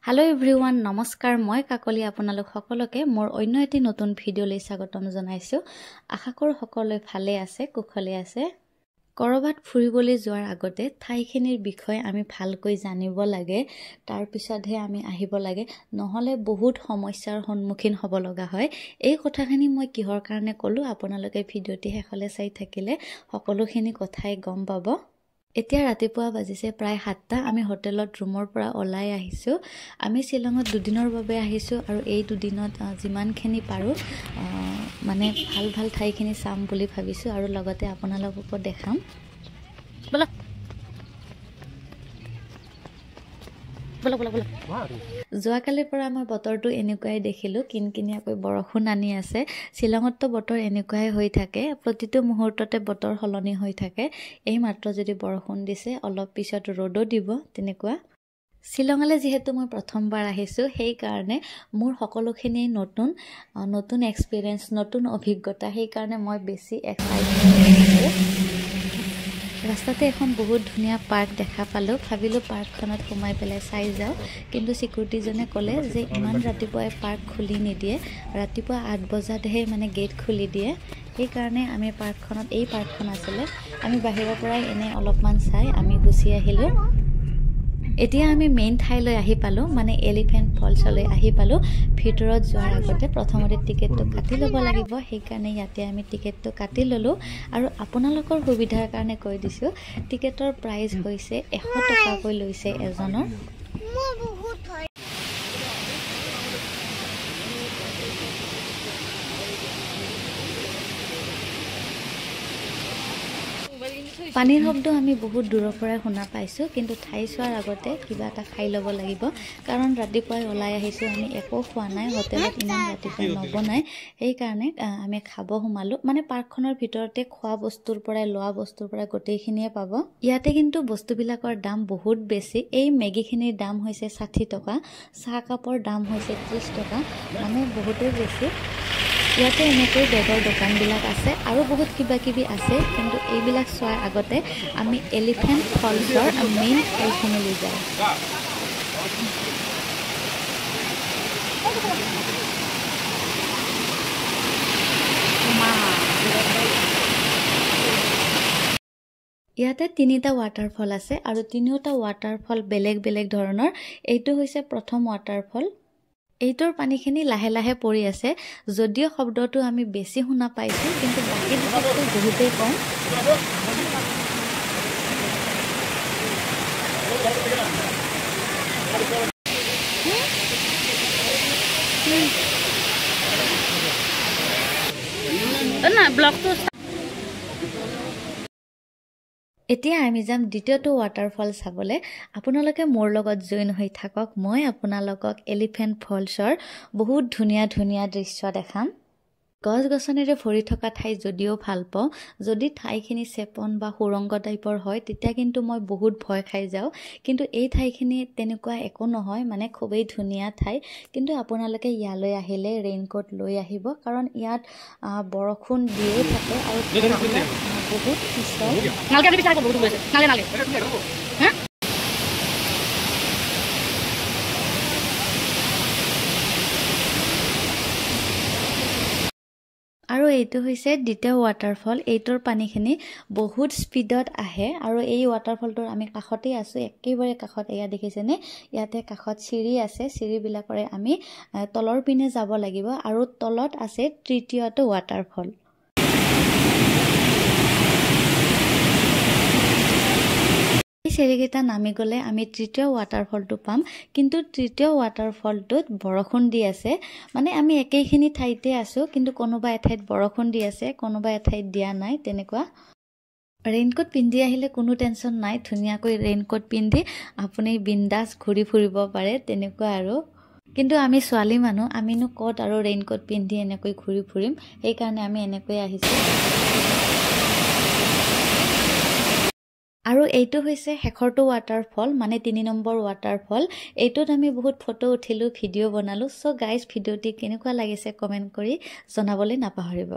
Hello everyone, নমস্কাৰ মই কাকলি আপোনালোক সকলোকে মোৰ অন্য এটি নতুন ভিডিঅ'লৈ স্বাগতম জনাইছো। আশা কৰো সকলোৱে ভালে আছে, কুশলে আছে। কৰবাত ফুৰিবলৈ যোৱাৰ আগতে ঠাইখিনিৰ বিষয়ে আমি ভালকৈ জানিব লাগে, তাৰ পিছতহে আমি আহিব লাগে, নহলে বহুত সমস্যাৰ সন্মুখীন হ'ব লগা হয়। এই কথাখিনি মই কিহৰ কাৰণে ক'লো আপোনালোকে ভিডিঅ'টি শেষলৈ চাই থাকিলে সকলোখিনি কথাই গম পাব। এতিয়া ৰাতিপুৱা বাজিছে প্ৰায় 7টা। আমি হোটেলত ৰুমৰ পৰা ওলাই আহিছো। আমি শিলঙত দুদিনৰ বাবে আহিছো আৰু এই দুদিনত যিমানখিনি পাৰো মানে ভাল ঠাইখিনি চাম বুলি ভাবিছো আৰু লগতে আপোনালোককো দেখাম। বলা যোৱাকালিৰ পৰা মই বতৰটো এনেকুৱাই দেখিলো, কিনকিনিয়াকৈ বৰষুণ আনি আছে। শিলঙততো বতৰ এনেকুৱাই হৈ থাকে, প্ৰতিটো মুহূৰ্ততে বতৰ সলনি হৈ থাকে। এই মাত্ৰ যদি বৰষুণ দিছে, অলপ পিছত ৰ'দো দিব, তেনেকুৱা। শিলঙলৈ যিহেতু মই প্ৰথমবাৰ আহিছো, সেই কাৰণে মোৰ সকলোখিনি নতুন এক্সপিৰিয়েঞ্চ, নতুন অভিজ্ঞতা, সেই কাৰণে মই বেছি এক্সাইটেড। ৰাস্তাতে এখন বহুত ধুনীয়া পাৰ্ক দেখা পালো, ভাবিলো পাৰ্কখনত সোমাই পেলাই চাই যাওঁ, কিন্তু সিকিউৰিটিজনে ক'লে যে ইমান ৰাতিপুৱাই পাৰ্ক খুলি নিদিয়ে, ৰাতিপুৱা 8 বজাতহে মানে গেট খুলি দিয়ে। সেইকাৰণে আমি এই পাৰ্কখন আছিলে, আমি বাহিৰৰ পৰাই এনে অলপমান চাই আমি গুচি আহিলো। এতিয়া আমি মেইন ঠাইলৈ আহি পালো, মানে এলিফেণ্ট ফলছলৈ আহি পালো। ভিতৰত যোৱাৰ আগতে প্ৰথমতে টিকেটটো কাটি ল'ব লাগিব, সেইকাৰণে ইয়াতে আমি টিকেটটো কাটি ল'লো। আৰু আপোনালোকৰ সুবিধাৰ কাৰণে কৈ দিছো, টিকেটৰ প্ৰাইচ হৈছে 100 টকাকৈ লৈছে এজনৰ। পানীৰ শব্দ আমি বহুত দূৰৰ পৰাই শুনা পাইছো, কিন্তু ঠাই চোৱাৰ আগতে কিবা এটা খাই ল'ব লাগিব, কাৰণ ৰাতিপুৱাই ওলাই আহিছো, আমি একো খোৱা নাই, হোটেলত ইমান ৰাতিপুৱাই নবনাই, সেইকাৰণে আমি খাব সোমালো। মানে পাৰ্কখনৰ ভিতৰতে খোৱা বস্তুৰ পৰাই লোৱা বস্তুৰ পৰাই গোটেইখিনিয়ে পাব। ইয়াতে কিন্তু বস্তুবিলাকৰ দাম বহুত বেছি। এই মেগীখিনিৰ দাম হৈছে 60 টকা, চাহ কাপৰ দাম হৈছে 30 টকা, মানে বহুতেই বেছি। ইয়াতে এনেকৈ বেগৰ দোকানবিলাক আছে আৰু বহুত কিবা কিবি আছে, কিন্তু এইবিলাক চোৱাৰ আগতে আমি এলিফেণ্ট ফলছৰ মেইন ঠাইখিনিলৈ যাওঁ। ইয়াতে 3টা ৱাটাৰফল আছে আৰু 3টা ৱাটাৰফল বেলেগ বেলেগ ধৰণৰ। এইটো হৈছে প্ৰথম ৱাটাৰফল। এইটোৰ পানীখিনি লাহে লাহে পৰি আছে, যদিও শব্দটো আমি বেছি শুনা পাইছো, কিন্তু বাকী দুটাতকৈ বহুতেই কম। এতিয়া আমি যাম দ্বিতীয়টো ৱাটাৰফল চাবলৈ। আপোনালোকে মোৰ লগত জইন হৈ থাকক, মই আপোনালোকক এলিফেণ্ট ফলছৰ বহুত ধুনীয়া ধুনীয়া দৃশ্য দেখাম। গছ-গছনিৰে ভৰি থকা ঠাই যদিও ভাল পাওঁ, যদি ঠাইখিনি চেপন বা সুৰংগ টাইপৰ হয়, তেতিয়া কিন্তু মই বহুত ভয় খাই যাওঁ। কিন্তু এই ঠাইখিনি তেনেকুৱা একো নহয়, মানে খুবেই ধুনীয়া ঠাই। কিন্তু আপোনালোকে ইয়ালৈ আহিলে ৰেইনকোট লৈ আহিব, কাৰণ ইয়াত বৰষুণ দিয়ে থাকে আৰু বহুত পিছল। আৰু এইটো হৈছে দ্বিতীয় ৱাটাৰফল। এইটোৰ পানীখিনি বহুত স্পীডত আহে আৰু এই ৱাটাৰফলটোৰ আমি কাষতেই আছো, একেবাৰে কাষত। এয়া দেখিছেনে, ইয়াতে কাষত চিৰি আছে, চিৰিবিলাকৰে আমি তলৰ পিনে যাব লাগিব আৰু তলত আছে তৃতীয়টো ৱাটাৰফল। এই চিৰিকেইটা নামি গ'লে আমি তৃতীয় ৱাটাৰফলটো পাম, কিন্তু তৃতীয় ৱাটাৰফলটোত বৰষুণ দি আছে। মানে আমি একেইখিনি ঠাইতে আছো, কিন্তু কোনোবা এঠাইত বৰষুণ দি আছে, কোনোবা এঠাইত দিয়া নাই, তেনেকুৱা। ৰেইনকোট পিন্ধি আহিলে কোনো টেনশ্যন নাই, ধুনীয়াকৈ ৰেইনকোট পিন্ধি আপুনি বিন্দাছ ঘূৰি ফুৰিব পাৰে, তেনেকুৱা আৰু। কিন্তু আমি ছোৱালী মানুহ, আমিনো ক'ত আৰু ৰেইনকোট পিন্ধি এনেকৈ ঘূৰি ফুৰিম, সেইকাৰণে আমি এনেকৈ আহিছো। আৰু এইটো হৈছে শেষৰটো ৱাটাৰফল, মানে 3 নম্বৰ ৱাটাৰফল। এইটোত আমি বহুত ফটো উঠিলো, ভিডিঅ' বনালো। চ' গাইজ, ভিডিঅ'টি কেনেকুৱা লাগিছে কমেণ্ট কৰি জনাবলৈ নাপাহৰিব।